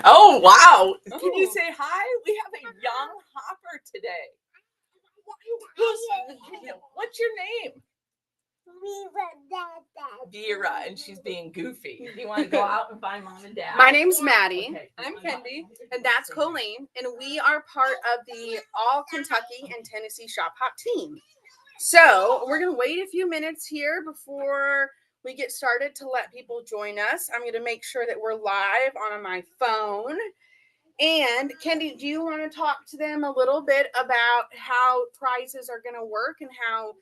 Oh, wow. Can you say hi? We have a young hopper today. What's your name? Vera, and she's being goofy. Do you want to go out and find mom and dad? My name's Maddie. Okay. I'm Kendi, and that's Colleen, and we are part of the All Kentucky and Tennessee Shop Hop team. So we're gonna wait a few minutes here before we get started to let people join us. I'm gonna make sure that we're live on my phone. And Kendi, do you want to talk to them a little bit about how prizes are gonna work and how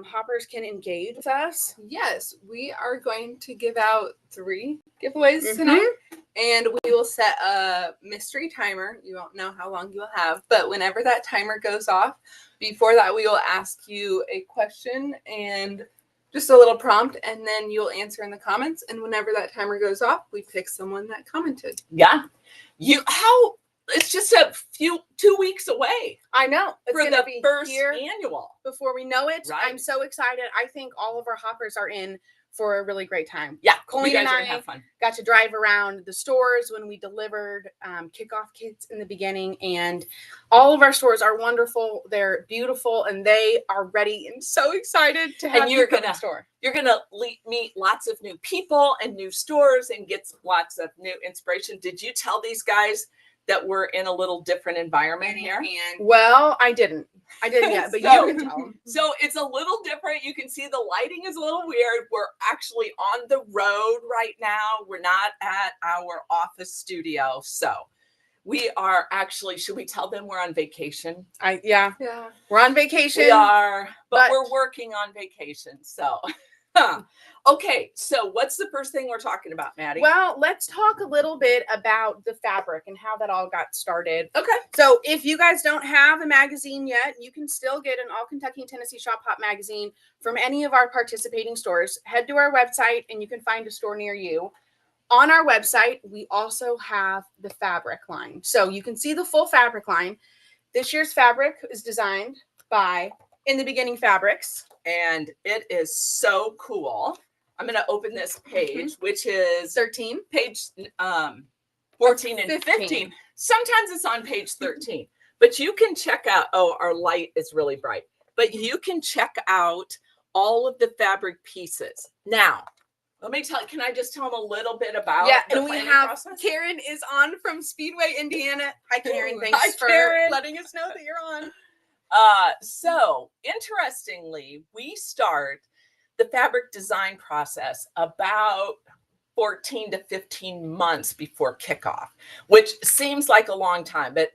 hoppers can engage with us? Yes, we are going to give out 3 giveaways tonight, and we will set a mystery timer. You won't know how long you'll have, but whenever that timer goes off, before that, we will ask you a question and just a little prompt, and then you'll answer in the comments. And whenever that timer goes off, we pick someone that commented. Yeah. It's just 2 weeks away. I know. It's For gonna the be first here annual. before we know it. Right. I'm so excited. I think all of our hoppers are in for a really great time. Yeah, Colleen you guys and are I going to have fun. got to drive around the stores when we delivered kickoff kits in the beginning, and all of our stores are wonderful. They're beautiful, and they are ready and so excited to have And you you're come gonna to store. You're going to meet lots of new people and new stores and get lots of new inspiration. Did you tell these guys that we're in a little different environment here? Well, I didn't yet, but So- you can tell them. So it's a little different. You can see the lighting is a little weird. We're actually on the road right now. We're not at our office studio. So we are actually, should we tell them we're on vacation? Yeah, we're on vacation. We are, but but- we're working on vacation. So, okay. So what's the first thing we're talking about, Maddie? Well, let's talk a little bit about the fabric and how that all got started. Okay. So if you guys don't have a magazine yet, you can still get an All Kentucky and Tennessee Shop Hop magazine from any of our participating stores. Head to our website and you can find a store near you. On our website, we also have the fabric line. So you can see the full fabric line. This year's fabric is designed by In the Beginning Fabrics. And it is so cool. I'm going to open this page, which is 13. page 14 and 15. Sometimes it's on page 13, but you can check out, our light is really bright, but you can check out all of the fabric pieces. Now, let me can I just tell them a little bit about the and we planning have process? Karen is on from Speedway, Indiana. Hi, Karen. Thanks Hi, for Karen. letting us know that you're on. So interestingly, we start the fabric design process about 14 to 15 months before kickoff, which seems like a long time, but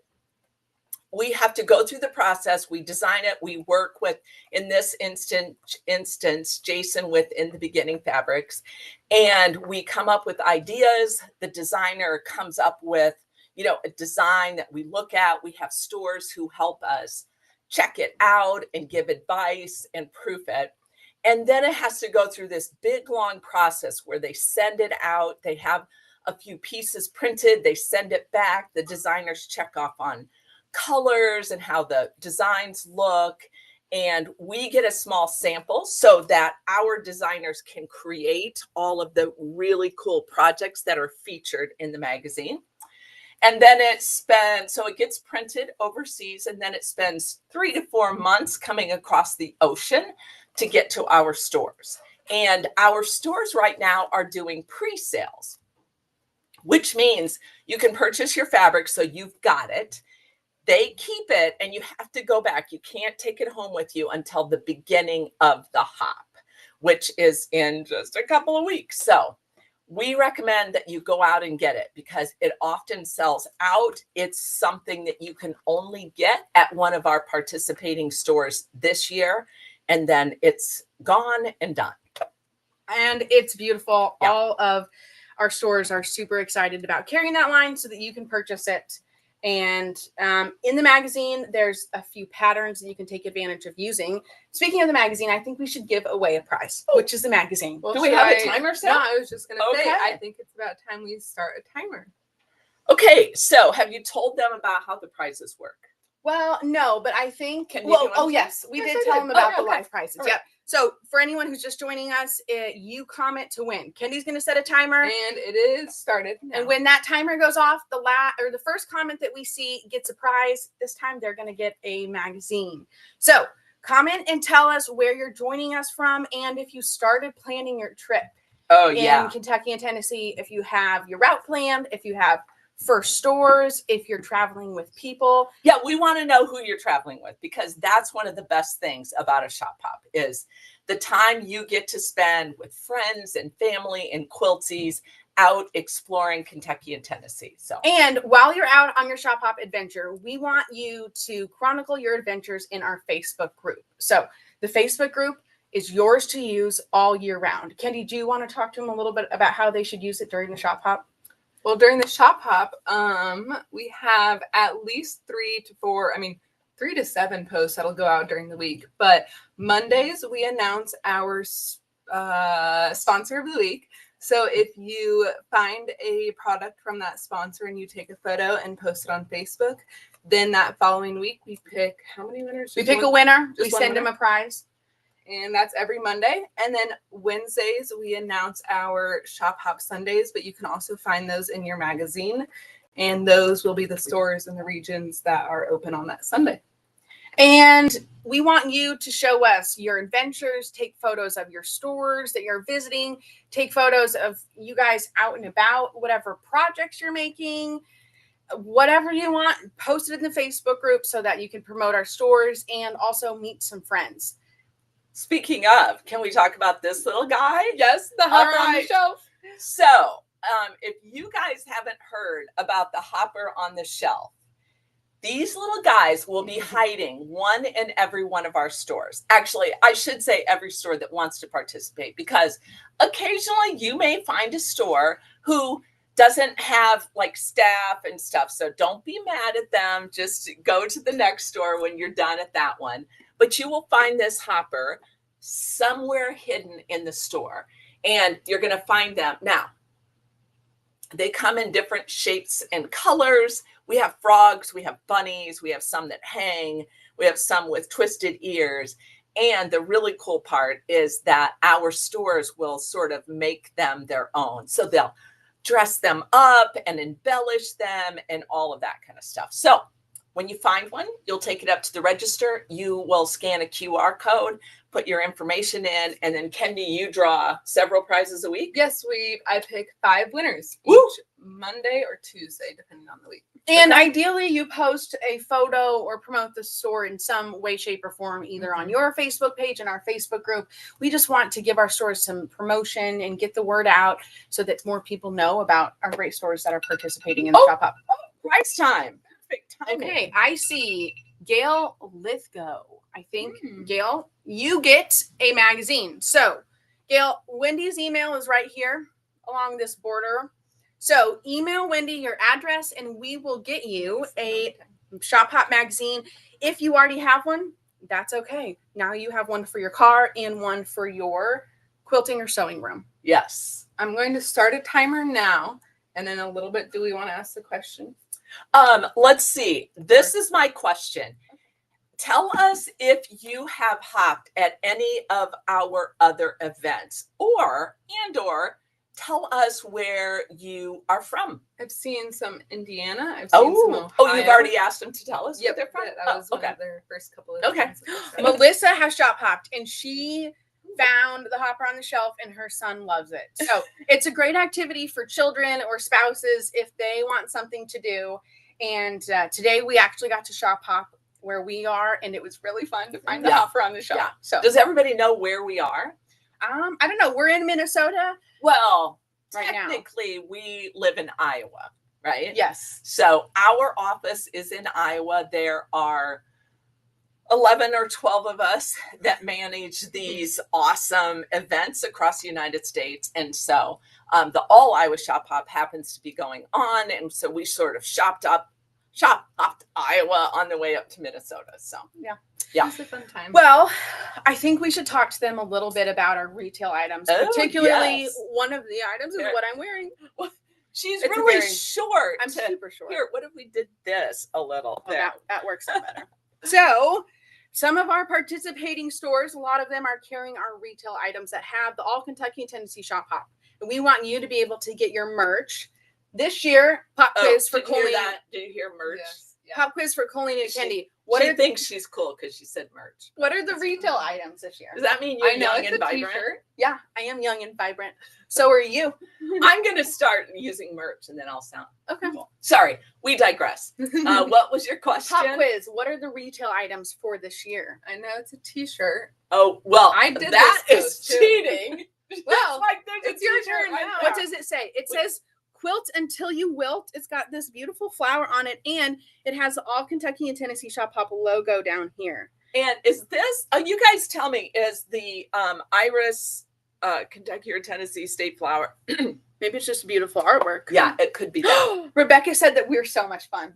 we have to go through the process. We design it. We work with, in this instance, Jason with In the Beginning Fabrics, and we come up with ideas. The designer comes up with, a design that we look at. We have stores who help us check it out and give advice and proof it. And then it has to go through this big, long process where they send it out. They have a few pieces printed. They send it back. The designers check off on colors and how the designs look. And we get a small sample so that our designers can create all of the really cool projects that are featured in the magazine. And then it gets printed overseas, and then it spends 3 to 4 months coming across the ocean to get to our stores. And our stores right now are doing pre-sales, which means you can purchase your fabric, so you've got it. They keep it, and you have to go back. You can't take it home with you until the beginning of the hop, which is in just a couple of weeks. So we recommend that you go out and get it because it often sells out. It's something that you can only get at one of our participating stores this year, and then it's gone and done. And it's beautiful. Yeah. All of our stores are super excited about carrying that line so that you can purchase it. And in the magazine, there's a few patterns that you can take advantage of using. Speaking of the magazine, I think we should give away a prize, which is the magazine. Well, Do we have a timer set? No, I was just going to say, Okay. I think it's about time we start a timer. Okay, so have you told them about how the prizes work? Well, no, but I think. Can you do Oh, it? yes, we Yes, did I tell did. them about Oh, the okay. live prices. All Yep. right. So for anyone who's just joining us, you comment to win. Kendi's going to set a timer. And it is started now. And when that timer goes off, the first comment that we see gets a prize. This time they're going to get a magazine. So comment and tell us where you're joining us from and if you started planning your trip in Kentucky and Tennessee, if you have your route planned, if you have first stores, if you're traveling with people. Yeah, we want to know who you're traveling with, because that's one of the best things about a shop hop is the time you get to spend with friends and family and quilties out exploring Kentucky and Tennessee. So, and while you're out on your shop hop adventure, we want you to chronicle your adventures in our Facebook group. So the Facebook group is yours to use all year round. Kendi, do you want to talk to them a little bit about how they should use it during the shop hop? Well, during the shop hop, we have at least 3 to 7 posts that'll go out during the week. But Mondays, we announce our sponsor of the week. So if you find a product from that sponsor and you take a photo and post it on Facebook, then that following week, we pick how many winners? We pick a winner. We send them a prize. And that's every Monday. And then Wednesdays, we announce our Shop Hop Sundays, but you can also find those in your magazine. And those will be the stores in the regions that are open on that Sunday. And we want you to show us your adventures, take photos of your stores that you're visiting, take photos of you guys out and about, whatever projects you're making, whatever you want, post it in the Facebook group so that you can promote our stores and also meet some friends. Speaking of, can we talk about this little guy? Yes, the hopper on the shelf. So, if you guys haven't heard about the hopper on the shelf, these little guys will be hiding one in every one of our stores. Actually, I should say every store that wants to participate, because occasionally you may find a store who doesn't have like staff and stuff. So don't be mad at them. Just go to the next store when you're done at that one. But you will find this hopper somewhere hidden in the store, and you're going to find them. Now, they come in different shapes and colors. We have frogs, we have bunnies, we have some that hang, we have some with twisted ears. And the really cool part is that our stores will sort of make them their own. So they'll dress them up and embellish them and all of that kind of stuff. So when you find one, you'll take it up to the register. You will scan a QR code, put your information in, and then Kendi, you draw several prizes a week? Yes, I pick 5 winners Woo! each Monday or Tuesday, depending on the week. And ideally, you post a photo or promote the store in some way, shape, or form, either on your Facebook page and our Facebook group. We just want to give our stores some promotion and get the word out so that more people know about our great stores that are participating in the Shop Up. Prize time. Perfect timing. Okay, I see Gail Lithgow. I think, Gail, you get a magazine. So, Gail, Wendy's email is right here along this border. So email Wendy your address and we will get you a Shop Hop magazine. If you already have one, that's okay. Now you have one for your car and one for your quilting or sewing room. Yes. I'm going to start a timer now. And in a little bit, do we want to ask the question? Let's see. This is my question. Tell us if you have hopped at any of our other events, or tell us where you are from. I've seen some Indiana. I've seen some Ohio. Oh, you've already asked them to tell us where they're from? That was one of their first couple of events. Melissa has shop hopped and she found the hopper on the shelf and her son loves it. So it's a great activity for children or spouses if they want something to do. And today we actually got to shop hop where we are, and it was really fun to find the hopper on the shelf. Yeah. So does everybody know where we are? I don't know. We're in Minnesota. Well, right technically we live in Iowa, right? Yes. So our office is in Iowa. There are 11 or 12 of us that manage these awesome events across the United States. And so the All Iowa Shop Hop happens to be going on. And so we sort of shop hopped Iowa on the way up to Minnesota. So yeah. It's a fun time. Well, I think we should talk to them a little bit about our retail items, particularly one of the items is what I'm wearing. She's really short. I'm super short. Here, what if we did this a little bit? That works out better. So Some of our participating stores, a lot of them are carrying our retail items that have the All Kentucky and Tennessee Shop Hop. And we want you to be able to get your merch. This year, pop quiz for did you hear Colleen. that? Did you hear merch? Yes. Yeah. Pop quiz for Colleen and She- Kendi. She thinks she's cool because she said merch. What are the retail items this year? Does that mean you're I know young it's and a vibrant? t-shirt. Yeah, I am young and vibrant. So are you. I'm going to start using merch and then I'll sound Okay. cool. Sorry, we digress. What was your question? Pop quiz. What are the retail items for this year? I know it's a t-shirt. Oh, well, I did that this is post, too. cheating. Well, like there's a it's your t-shirt turn right now. there. What does it say? It says quilt until you wilt. It's got this beautiful flower on it, and it has the All Kentucky and Tennessee Shop Hop logo down here. And is this, you guys tell me, is the Iris Kentucky or Tennessee state flower? Maybe it's just beautiful artwork. Yeah, it could be that. Rebecca said that we're so much fun.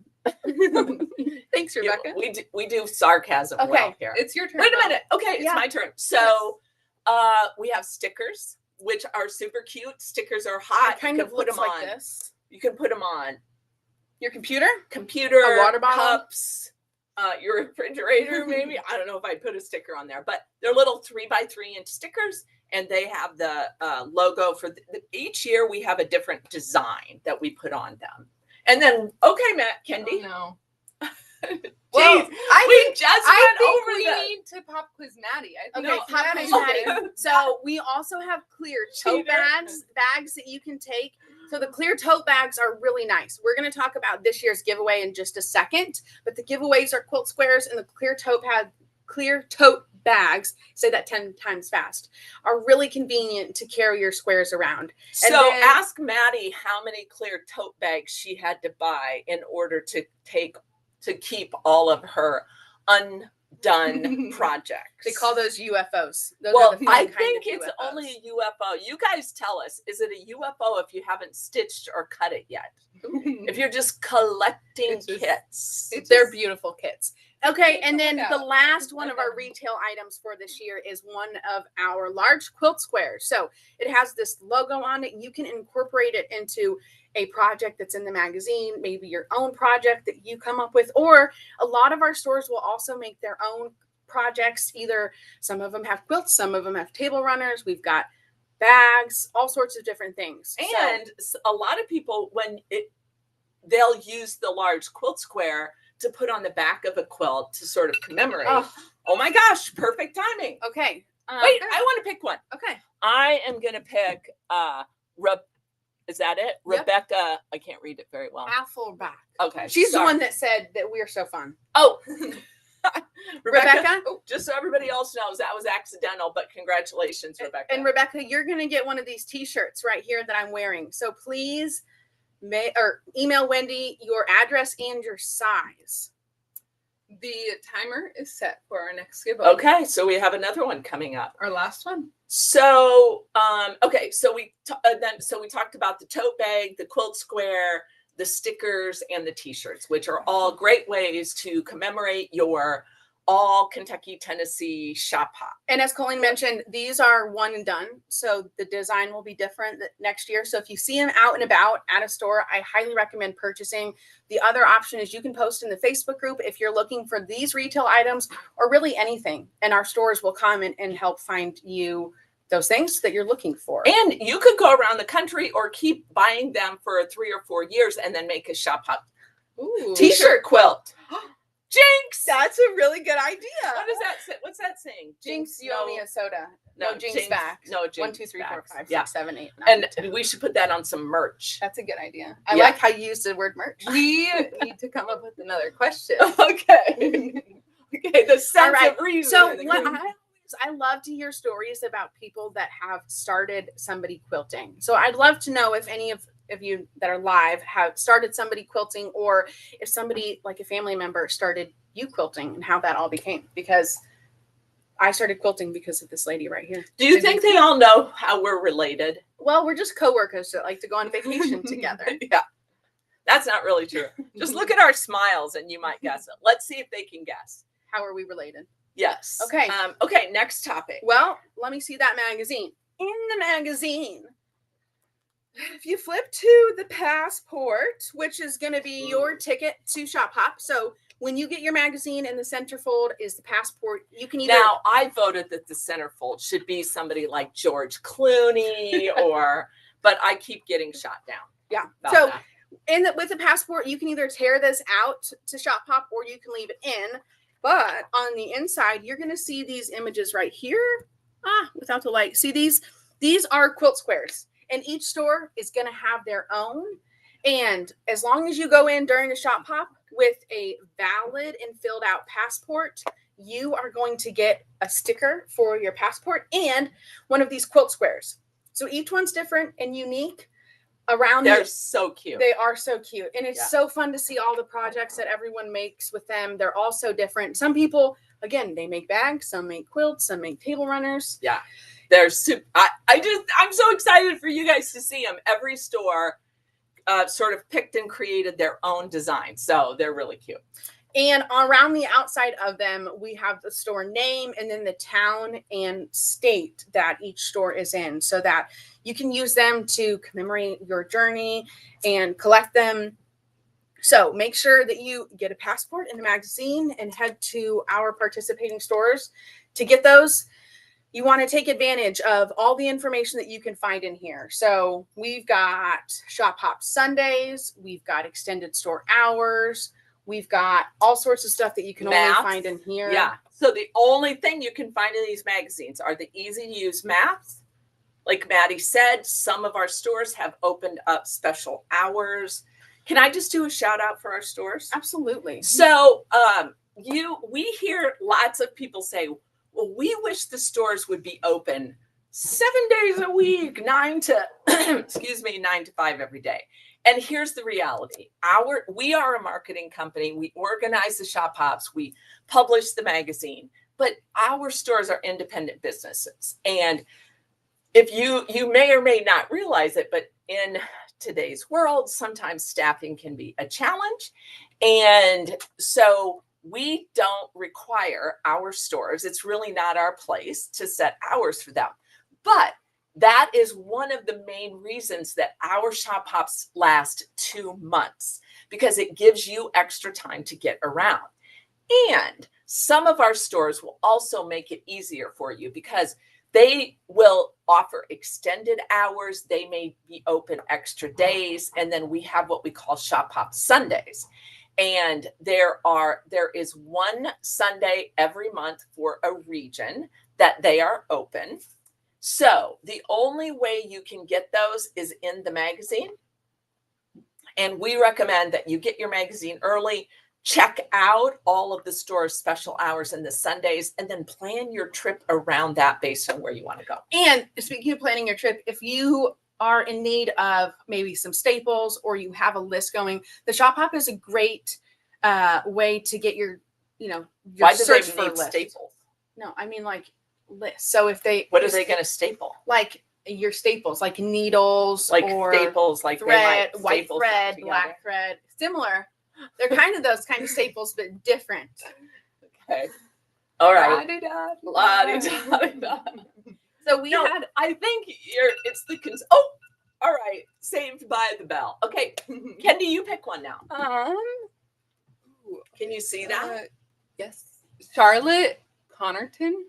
Thanks, Yeah, Rebecca. we do sarcasm Okay. well here. It's your turn. Wait a Mom. minute. Okay, it's Yeah. my turn. So we have stickers, which are super cute. Stickers are hot. It kind you of can put looks them like on. this. You can put them on Your computer? computer, A water bottle? cups, your refrigerator, maybe. I don't know if I put a sticker on there, but they're little 3x3 inch stickers, and they have the logo for each year. We have a different design that we put on them. And then, okay, Matt, Kendi. Oh, no. Well, we just I went think over we that. need to pop quiz Maddie. I think Okay, it's pop Maddie's quiz turn. Maddie. So we also have clear tote Cheater. bags that you can take. So the clear tote bags are really nice. We're going to talk about this year's giveaway in just a second, but the giveaways are quilt squares, and the clear tote bags, say that 10 times fast, are really convenient to carry your squares around. So then- ask Maddie how many clear tote bags she had to buy in order to keep all of her undone projects. They call those UFOs. Those well, are the fun I kind think of it's UFOs. only a UFO. You guys tell us, is it a UFO if you haven't stitched or cut it yet? If you're just collecting It's just- kits. They're beautiful kits. Okay, and then Look the out. last one of our Okay. retail items for this year is one of our large quilt squares. So it has this logo on it. You can incorporate it into a project that's in the magazine, maybe your own project that you come up with, or a lot of our stores will also make their own projects. Either some of them have quilts, some of them have table runners. We've got bags, all sorts of different things. So- And a lot of people, they'll use the large quilt square to put on the back of a quilt to sort of commemorate. Oh my gosh, perfect timing. okay. Wait, I want to pick one. Okay. I am going to pick is that it? Yep. Rebecca, I can't read it very well. Affelback. Okay. She's sorry. the one that said that we're so fun. Oh. Rebecca? Oh, just so everybody else knows, that was accidental, but congratulations, Rebecca. And Rebecca, you're going to get one of these t-shirts right here that I'm wearing. So please email Wendy your address and your size. The timer is set for our next giveaway. Okay, so we have another one coming up. Our last one. So, okay, so we talked about the tote bag, the quilt square, the stickers, and the t-shirts, which are all great ways to commemorate your All Kentucky Tennessee Shop Hop. And as Colleen mentioned, these are one and done. So the design will be different next year. So if you see them out and about at a store, I highly recommend purchasing. The other option is you can post in the Facebook group if you're looking for these retail items or really anything. And our stores will come and help find you those things that you're looking for. And you could go around the country or keep buying them for 3 or 4 years and then make a Shop Hop Ooh. t-shirt quilt. Jinx! That's a really good idea. What is that say? What's that saying? Jinx, you owe me a soda. no, No, Jinx back. No, Jinx 1, 2, 3, 4, backs. 5, Yeah. 6, 7, 8, 9. And we should put that on some merch. That's a good idea. I Yeah. like how you used the word merch. We need to come up with another question. Okay. Okay, the sense All right. of reason. So in the what group. I love to hear stories about people that have started somebody quilting. So I'd love to know if any of you that are live have started somebody quilting, or if somebody like a family member started you quilting and how that all became. Because I started quilting because of this lady right here. Do you think they all know how we're related? Well, we're just coworkers that like to go on vacation together. Yeah. That's not really true. Just look at our smiles and you might guess it. Let's see if they can guess. How are we related? Yes. Okay. Okay, next topic. Well, let me see that magazine. In the magazine, if you flip to the passport, which is going to be your ticket to Shop Hop. So when you get your magazine, in the centerfold is the passport. You can either Now, I voted that the centerfold should be somebody like George Clooney but I keep getting shot down. yeah. about So that. with the passport, you can either tear this out to Shop Pop or you can leave it in. But on the inside, you're going to see these images right here. Without the light. See these? These are quilt squares, and each store is going to have their own. And as long as you go in during a Shop Pop with a valid and filled out passport, you are going to get a sticker for your passport and one of these quilt squares. So each one's different and unique. They're so cute. They are so cute. And it's so fun to see all the projects that everyone makes with them. They're all so different. Some people, again, they make bags, some make quilts, some make table runners. Yeah. They're super. I'm so excited for you guys to see them. Every store sort of picked and created their own design. So they're really cute. And around the outside of them, we have the store name and then the town and state that each store is in, so that you can use them to commemorate your journey and collect them. So make sure that you get a passport and a magazine and head to our participating stores to get those. You want to take advantage of all the information that you can find in here. So we've got Shop Hop Sundays, we've got extended store hours, we've got all sorts of stuff that you can only find in here. Yeah. So the only thing you can find in these magazines are the easy to use maps. Like Maddie said, some of our stores have opened up special hours. Can I just do a shout out for our stores? Absolutely. So we hear lots of people say, well, we wish the stores would be open 7 days a week, 9 to 5 every day. And here's the reality. We are a marketing company. We organize the Shop Hops. We publish the magazine, but our stores are independent businesses. And if you may or may not realize it, but in today's world, sometimes staffing can be a challenge. And so we don't require our stores. It's really not our place to set hours for them. But that is one of the main reasons that our Shop Hops last 2 months, because it gives you extra time to get around. And some of our stores will also make it easier for you because they will offer extended hours. They may be open extra days. And then we have what we call Shop Hop Sundays. And there is one Sunday every month for a region that they are open. So the only way you can get those is in the magazine. And we recommend that you get your magazine early, check out all of the store's special hours and the Sundays, and then plan your trip around that based on where you want to go. And speaking of planning your trip, if you are in need of maybe some staples or you have a list going, the Shop Hop is a great way to get your Why do search they for need list. staples? No, I mean like lists. So if they What are they going to staple? Like your staples, like needles, Like or staples, like thread, they might white staple thread, stuff black together. thread, similar. They're kind of those kind of staples, but different. Okay. All right. La-di-da, La-di-da-di-da. So we No, had I think it's the all right. Saved by the bell. Okay. Kendi, you pick one now. Can you see that? Yes. Charlotte Connerton.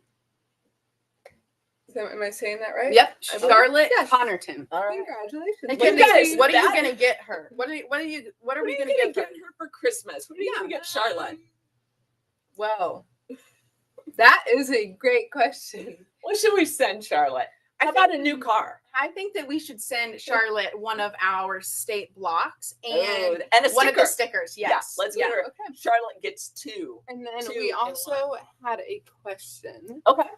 Am I saying that right? Yep, I believe- Charlotte Yes. Connerton. All right. Congratulations. And Well, Kendi, guys, what are you that- gonna get her? What are we gonna give her? for Christmas? What are you going to get Charlotte? Whoa. That is a great question. What should we send Charlotte? How about a new car? I think that we should send Charlotte one of our state blocks and And a one of sticker. the stickers. Yes. Yeah, let's get her. Okay. Charlotte gets 2. And then Two we in also had a question. Okay.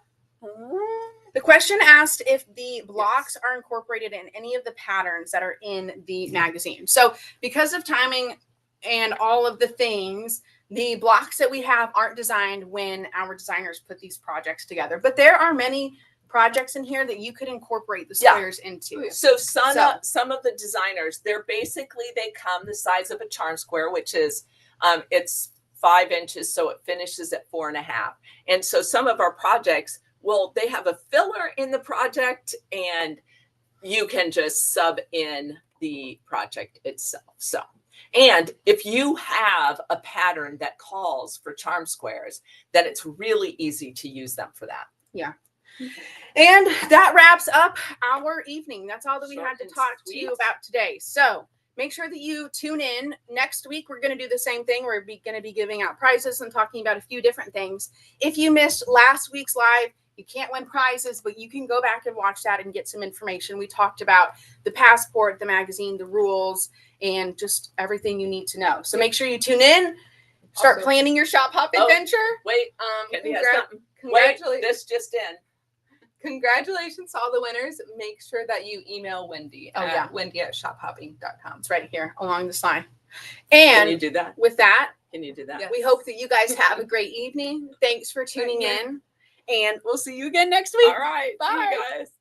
The question asked if the blocks are incorporated in any of the patterns that are in the magazine. So because of timing and all of the things, the blocks that we have aren't designed when our designers put these projects together. But there are many projects in here that you could incorporate the squares into. So some of the designers, they come the size of a charm square, which is it's 5 inches, so it finishes at 4.5. And so some of our projects, they have a filler in the project, and you can just sub in the project itself. So And if you have a pattern that calls for charm squares, then it's really easy to use them for that. Yeah. And that wraps up our evening. That's all that we Short had to and talk to you sweet. about today. So make sure that you tune in. Next week, we're going to do the same thing. We're going to be giving out prizes and talking about a few different things. If you missed last week's live, you can't win prizes, but you can go back and watch that and get some information. We talked about the passport, the magazine, the rules, and just everything you need to know. So make sure you tune in. Start Also- planning your shop hop adventure. Wait, Candy has something. Wait, Congratulations. this just in. Congratulations to all the winners. Make sure that you email Wendy Oh, at yeah. wendy@shophopping.com. It's right here along this line. Can you And do that? with that, Can you do that? Yeah. we hope that you guys have a great evening. Thanks for tuning Right here. in, and we'll see you again next week. All right. See Bye. you guys.